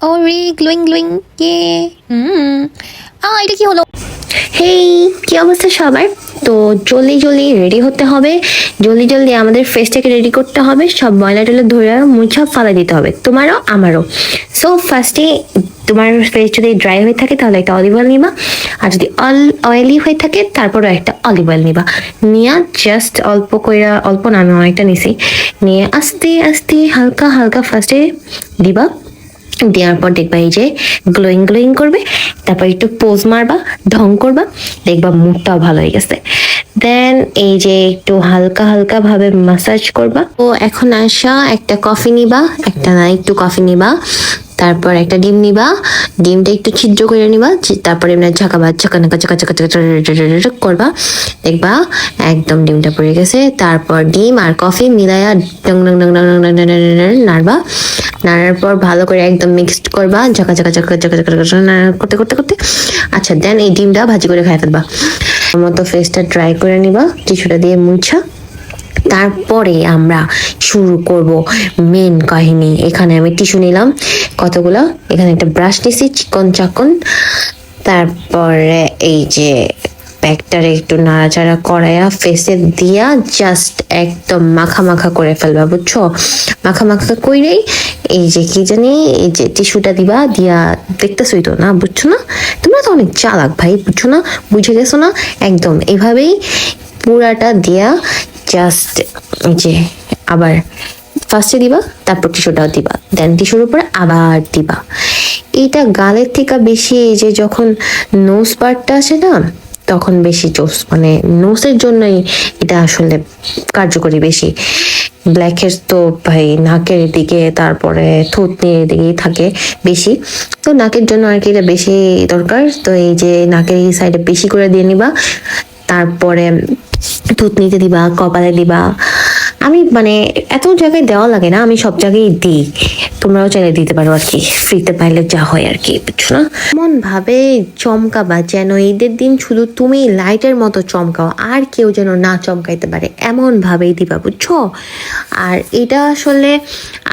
ওরে glowing glowing কে এটা কি হলো? হেই, কি অবস্থা সবার? তো জলদি জলদি রেডি হতে হবে, জলদি জলদি আমাদের ফেসটাকে রেডি করতে হবে, সব ময়লা টয়লা ধরে মুছা ফালা দিতে হবে, তোমারও আমারও। সো ফার্স্টে তোমার ফেস যদি ড্রাই হয়ে থাকে তাহলে একটা অলিভ অয়েল নিবা, আর যদি অয়েলি হয়ে থাকে তারপরও একটা অলিভ অয়েল নিবা, নিয়ে জাস্ট অল্প কইরা, অল্প না আমি অনেকটা নিছি, নিয়ে আস্তে আস্তে হালকা হালকা ফার্স্টে দিবা। দেওয়ার পর দেখবা এই যে গ্লোয়িং গ্লোয়িং করবে, তারপর একটু পোজ মারবা, ঢং করবা, দেখবা মুখটাও ভালো হয়ে গেছে। দেন এই যে একটু হালকা হালকা ভাবে মাসাজ করবা। ও এখন আসা একটা কফি নিবা, একটা না একটু কফি নিবা, তারপর একটা ডিম নিবা, ডিমটা একটু ছিদ্র করে নিবা, তারপরে এমনি ঝাঁকাবা, ঝাঁকানাকা ঝাঁকা ঝাঁকা ঝাঁকা করবা, দেখবা একদম ডিমটা পড়ে গেছে। তারপর ডিম আর কফি মিলাইয়া ডং ডং ডং ডং ডং ডং নাড়বা, নাড়ার পর ভালো করে একদম মিক্সড করবা, ঝাঁকা ঝাঁকা ঝাঁকা ঝাঁকা ঝাঁকা করতে করতে করতে। আচ্ছা, দেন এই ডিমটা ভাজি করে খাই ফেলবা। মতো ফেসটা ড্রাই করে নিবা টিস্যুটা দিয়ে মুছা। তারপরে আমরা শুরু করব মেন কাহিনী। এখানে আমি টিস্যু নিলাম কতগুলো, এখানে একটা ব্রাশ নিছি চিকন চাকন, তারপরে এই যে প্যাকটারে একটু নাড়াচাড়া করাইয়া ফেসে দিয়া জাস্ট একদম মাখা মাখা করে ফেলবা, বুঝছো? মাখা মাখা কইরেই এই যে কি জানি এই যে টিস্যুটা দিবা, দিয়া দেখতেছই তো না, বুঝছো না? তোমরা তো অনেক চালাক ভাই, বুঝছো না? বুঝে গেছো না? একদম এভাবেই পুরাটা দিয়া জাস্ট যে আবার ফার্স্টে দিবা, তারপর টিস্যুটাও দিবা, দেন টিস্যুর উপরে আবার দিবা। এটা গালের থেকে বেশি এই যে যখন নোজ পার্টটা আসে না, তখন বেশি জোস, মানে নোসের জন্যই এটা আসলে কার্যকরী বেশি। ব্ল্যাক হেডস তো ভাই নাকের দিকে, তারপরে থুতনির দিকেই থাকে বেশি, তো নাকের জন্য আর কি এটা বেশি দরকার। তো এই যে নাকের এই সাইডে বেশি করে দিয়ে নিবা, তারপরে থুতনিতে দিবা, কপালে দিবা। আমি মানে এত জায়গায় দেওয়া লাগে না, আমি সব জায়গায় দিই, তোমরাও চাইলে দিতে পারো আর কি, ফ্রিতে পাইলে যা হয় আর কি, বুঝছো না? এমন ভাবে চমকাবা যেন ঈদের দিন শুধু তুমি লাইটের মতো চমকাও, আর কেউ যেন না চমকাইতে পারে, এমন ভাবেই দিবা, বুঝছো? আর এটা আসলে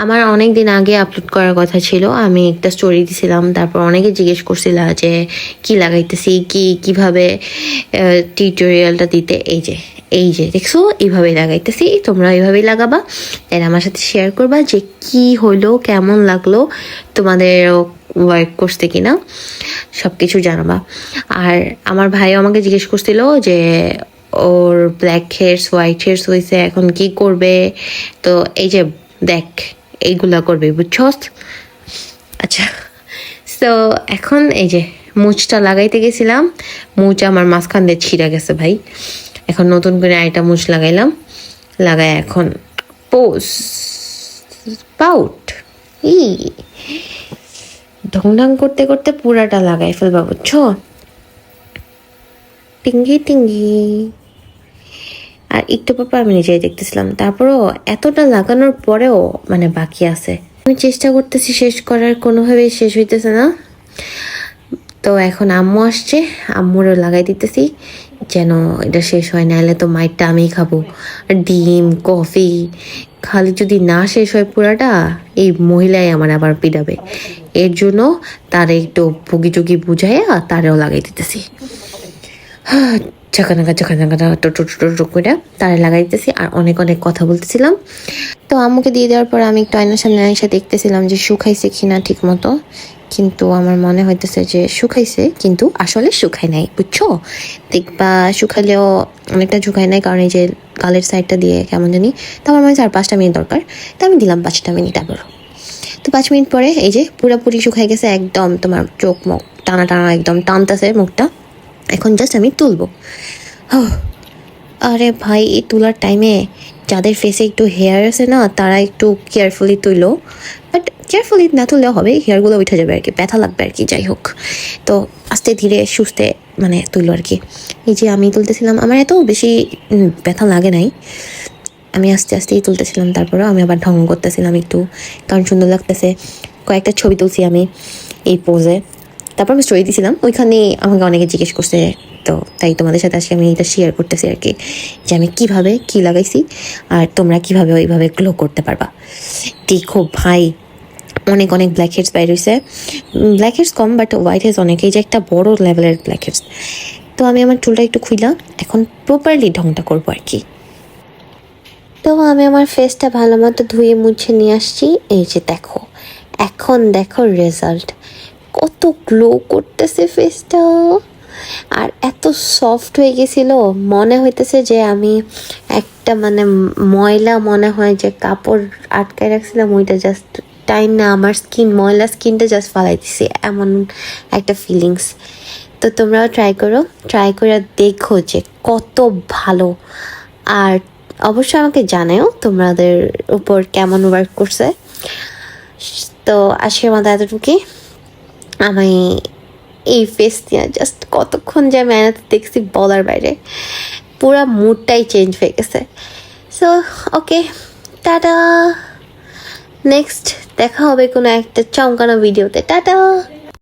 আমার অনেক দিন আগে আপলোড করার কথা ছিল, আমি একটা স্টোরি দিছিলাম, তারপর অনেকে জিজ্ঞেস করছিল যে কি লাগাইতেছি, কিভাবে টিউটোরিয়ালটা দিতে। এই যে দেখছো এইভাবেই লাগাইতেছি, তোমরা এইভাবেই লাগাবা, দেন আমার সাথে শেয়ার করবা যে কি হলো, কেমন লাগলো, তোমাদের ওয়ার্ক করতে কিনা, সব কিছু জানাবা। আর আমার ভাইও আমাকে জিজ্ঞেস করছিল যে ওর ব্ল্যাক হেয়ারস হোয়াইট হেয়ারস হয়েছে, এখন কি করবে। তো এই যে দেখ এইগুলা করবে, বুঝছস? আচ্ছা, তো এখন এই যে মুছটা লাগাইতে গেছিলাম, মুছ আমার মাঝখান দিয়ে ছিঁড়ে গেছে ভাই। এখন নতুন করে আরেকটা মুছ লাগাইলাম, লাগাই এখন পোজ পাউট ঢংঢং করতে করতে পুরাটা লাগাই ফেলবা, বুঝছো? টিঙ্গি টিঙ্গি। আর একটু পর আমি নিজেই দেখতেছিলাম, তারপরও এতটা লাগানোর পরেও মানে বাকি আছে, আমি চেষ্টা করতেছি শেষ করার, কোনোভাবেই শেষ হইতেছে না। তো এখন আম্মু আসছে, আম্মুরও লাগাই দিতেছি যেন এটা শেষ হয়, নাহলে তো মাইরটা আমিই খাবো। ডিম কফি খালি যদি না শেষ হয় পুরাটা, এই মহিলাই আমার আবার পিডাবে। এর জন্য তারে একটু ভুগি টুগি বুঝাইয়া তারেও লাগাই দিতেছি, ঝাঁকানাকা ঝাঁকানাকা করে তারে লাগাই দিতেছি। আর অনেক অনেক কথা বলতেছিলাম। তো আম্মুকে দিয়ে দেওয়ার পর আমি একটু আয়নার সামনে এসে দেখতেছিলাম যে শুকাইছে কিনা ঠিক মতো, কিন্তু আমার মনে হইতেছে যে শুকাইছে, কিন্তু আসলে শুকায় নাই, বুঝছো? দেখবা শুকালেও অনেকটা শুকায় নাই, কারণ এই যে গালের সাইডটা দিয়ে কেমন জানি। তো আমার মনে হয় 4-5টা মিনিট দরকার, তো আমি দিলাম 5টা মিনিট আবার। তো 5 মিনিট পরে এই যে পুরাপুরি শুকাই গেছে একদম, তোমার চোখ মুখ টানা টানা একদম টানতেছে মুখটা। এখন জাস্ট আমি তুলবো। আরে ভাই, এই তোলার টাইমে যাদের ফেসে একটু হেয়ার আছে না, তারা একটু কেয়ারফুলি তুলো, বাট কেয়ারফুলি না তুললেও হবে, হেয়ারগুলো উঠে যাবে আর কি, ব্যথা লাগবে আর কি, যাই হোক। তো আস্তে ধীরে সুস্থে মানে তুলো আর কি। এই যে আমি তুলতেছিলাম, আমার এত বেশি ব্যথা লাগে নাই, আমি আস্তে আস্তেই তুলতেছিলাম, তারপরেও আমি আবার ঢং করতেছিলাম একটু, কারণ সুন্দর লাগতেছে। কয়েকটা ছবি তুলছি আমি এই পোজে, তারপর আমি স্টোরি দিয়েছিলাম, ওইখানে আমাকে অনেকে জিজ্ঞেস করছে, তো তাই তোমাদের সাথে আজকে আমি এটা শেয়ার করতেছি আর কি, যে আমি কীভাবে কী লাগাইছি আর তোমরা কীভাবে ওইভাবে গ্লো করতে পারবা। দেখো ভাই, অনেক অনেক ব্ল্যাক হেডস বাইর হয়েছে, ব্ল্যাক হেডস কম বাট হোয়াইট হেডস অনেক, এই যে একটা বড় লেভেলের ব্ল্যাক হেডস। তো আমি আমার চুলটা একটু খুইলা এখন প্রপারলি ঢংটা করবো আর কি। তো আমি আমার ফেসটা ভালো মতো ধুয়ে মুছে নিয়ে আসছি, এই যে দেখো, এখন দেখো রেজাল্ট, কত গ্লো করতেছে ফেসটা, আর এত সফট হয়ে গেছিল, মনে হইতেছে যে আমি একটা মানে ময়লা, মনে হয় যে কাপড় আটকায় রাখছিলাম ওইটা জাস্ট টাইম না আমার স্কিন, ময়লা স্কিনটা জাস্ট ফালাই দিছি, এমন একটা ফিলিংস। তো তোমরাও ট্রাই করো, ট্রাই করে দেখো যে কত ভালো, আর অবশ্যই আমাকে জানাও তোমাদের উপর কেমন ওয়ার্ক করছে। তো আজকের মতো এতটুকুই। আমি এই ফেস নিয়ে জাস্ট কতক্ষণ যে আমি আয়নাতে দেখছি বলার বাইরে, পুরা মুডটাই চেঞ্জ হয়ে গেছে। সো ওকে, টাটা, নেক্সট দেখা হবে কোনো একটা চমকানো ভিডিওতে, টাটা।